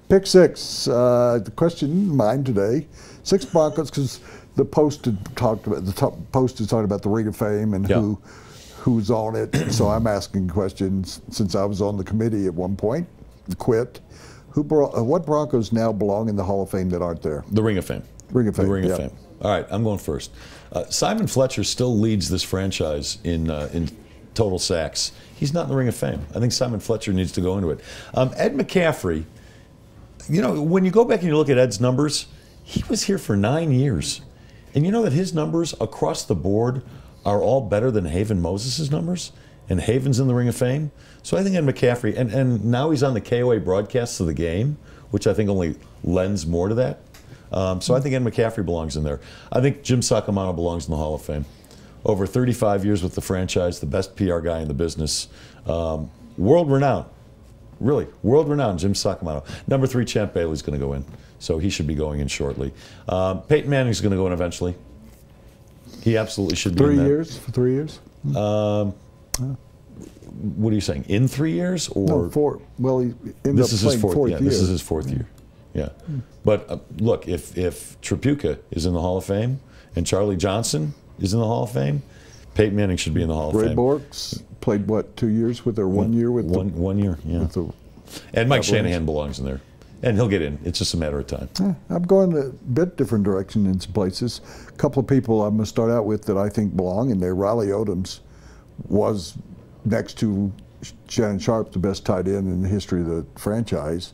Pick six. The question in mind today: 6 Broncos, because the Post had talked about Post is talking about the Ring of Fame and who's on it. So I'm asking questions since I was on the committee at one point, quit. What Broncos now belong in the Hall of Fame that aren't there? The Ring of Fame. Ring of Fame. The Ring of Fame. All right, I'm going first. Simon Fletcher still leads this franchise in total sacks. He's not in the Ring of Fame. I think Simon Fletcher needs to go into it. Ed McCaffrey. You know, when you go back and you look at Ed's numbers, he was here for 9 years. And you know that his numbers across the board are all better than Haven Moses' numbers? And Haven's in the Ring of Fame. So I think Ed McCaffrey, and now he's on the KOA broadcasts of the game, which I think only lends more to that. So I think Ed McCaffrey belongs in there. I think Jim Sacamano belongs in the Hall of Fame. Over 35 years with the franchise, the best PR guy in the business. World-renowned. Really, world-renowned Jim Sacamano. Number 3, Champ Bailey's going to go in, so he should be going in shortly. Peyton Manning's going to go in eventually. He absolutely should be in there. 3 years? For 3 years? What are you saying? In 3 years or no, 4? Well, he ended up playing fourth year. This is his 4th year. Yeah, but look, if Tripucka is in the Hall of Fame and Charlie Johnson is in the Hall of Fame, Peyton Manning should be in the Hall of Fame. Ray Borks played what, 2 years with, or 1 year with? One year, yeah. And Mike Shanahan belongs in there, and he'll get in. It's just a matter of time. I'm going a bit different direction in some places. A couple of people I'm going to start out with that I think belong in there. Riley Odoms was, next to Shannon Sharpe, the best tight end in the history of the franchise.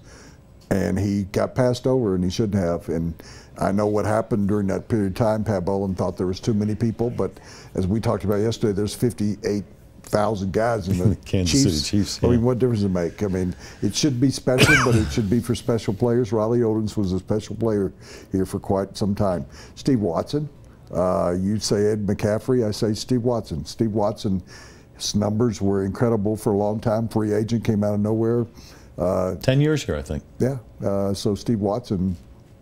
And he got passed over, and he shouldn't have. And I know what happened during that period of time. Pat Bowlen thought there was too many people, but as we talked about yesterday, there's 58,000 guys in the Kansas City Chiefs. I mean, what difference does it make? I mean, it should be special, but it should be for special players. Riley Odoms was a special player here for quite some time. Steve Watson, you say Ed McCaffrey, I say Steve Watson. Steve Watson, his numbers were incredible for a long time. Free agent, came out of nowhere. 10 years here, I think. Yeah, so Steve Watson,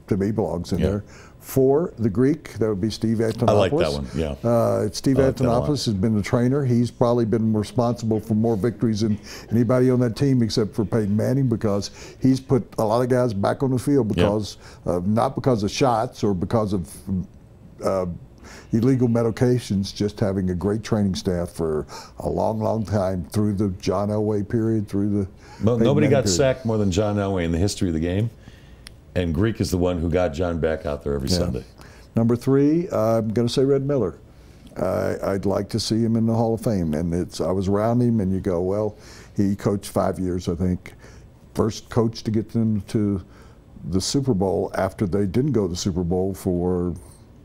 to me, belongs in there. 4, the Greek, that would be Steve Antonopoulos. I like that one, yeah. Steve Antonopoulos has been the trainer. He's probably been responsible for more victories than anybody on that team except for Peyton Manning, because he's put a lot of guys back on the field because not because of shots or because of illegal medications, just having a great training staff for a long, long time through the John Elway period, through the nobody got sacked more than John Elway in the history of the game, and Greek is the one who got John back out there every Sunday. Number 3, I'm going to say Red Miller. I'd like to see him in the Hall of Fame, and I was around him, and you go, well, he coached 5 years, I think. First coach to get them to the Super Bowl after they didn't go to the Super Bowl for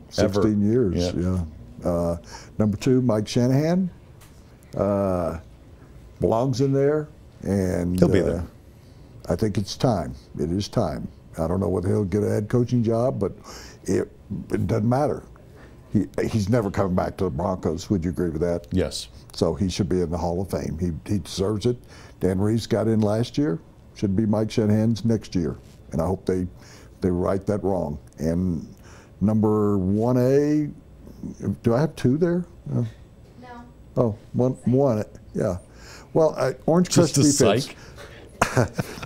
16 years. Yeah. Number 2, Mike Shanahan belongs in there, and he'll be there. I think it's time. It is time. I don't know whether he'll get a head coaching job, but it doesn't matter. He's never coming back to the Broncos. Would you agree with that? Yes. So he should be in the Hall of Fame. He deserves it. Dan Reeves got in last year. Should be Mike Shanahan's next year, and I hope they right that wrong. And number 1A, do I have 2 there? No. Oh, one. Yeah. Well, Orange Crest defense. Psych?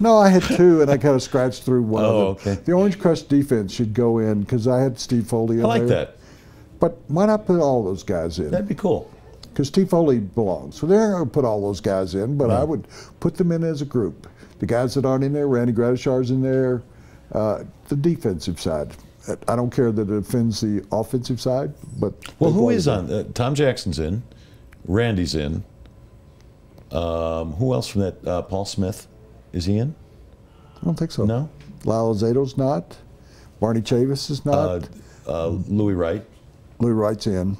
No, I had 2, and I kind of scratched through one of them. Okay. The Orange Crest defense should go in because I had Steve Foley in there. I like that. But why not put all those guys in? That'd be cool. Because Steve Foley belongs. So they're not going to put all those guys in, but I would put them in as a group. The guys that aren't in there, Randy Gradishar's in there, the defensive side. I don't care that it offends the offensive side, but... Well, who is on? Tom Jackson's in. Randy's in. Who else from that? Paul Smith. Is he in? I don't think so. No? Lyle Zato's not. Barney Chavis is not. Louis Wright. Louis Wright's in.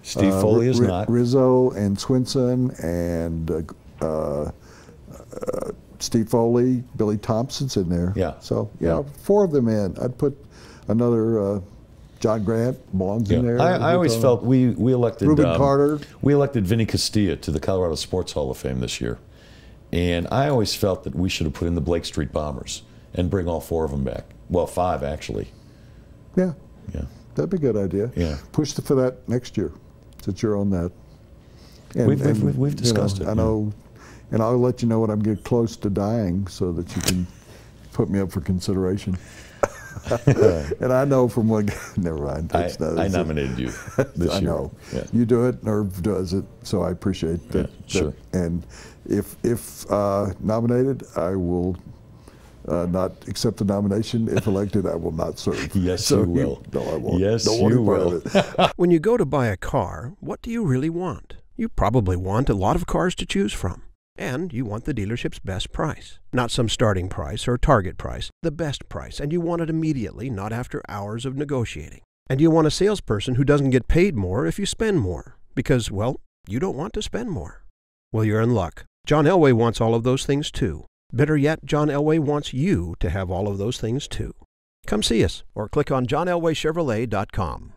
Steve Foley is not. Rizzo and Swinson and Steve Foley, Billy Thompson's in there. Yeah. So, 4 of them in. I'd put another John Grant belongs in there. I always felt we elected Reuben Carter. We elected Vinny Castilla to the Colorado Sports Hall of Fame this year. And I always felt that we should have put in the Blake Street Bombers and bring all 4 of them back. Well, 5 actually. Yeah. Yeah. That'd be a good idea. Yeah. Push for that next year, since you're on that. And, we've discussed it. I know, and I'll let you know when I'm getting close to dying, so that you can put me up for consideration. And I know from one guy, never mind. I nominated you this I year. know. Yeah. You do it, Irv does it, so I appreciate that. Yeah, sure. And if nominated, I will not accept the nomination. If elected, I will not serve. Yes, so you will. No, I won't. Yes, Don't want you any part will. of it. When you go to buy a car, what do you really want? You probably want a lot of cars to choose from. And you want the dealership's best price. Not some starting price or target price, the best price. And you want it immediately, not after hours of negotiating. And you want a salesperson who doesn't get paid more if you spend more. Because, well, you don't want to spend more. Well, you're in luck. John Elway wants all of those things too. Better yet, John Elway wants you to have all of those things too. Come see us or click on johnelwaychevrolet.com.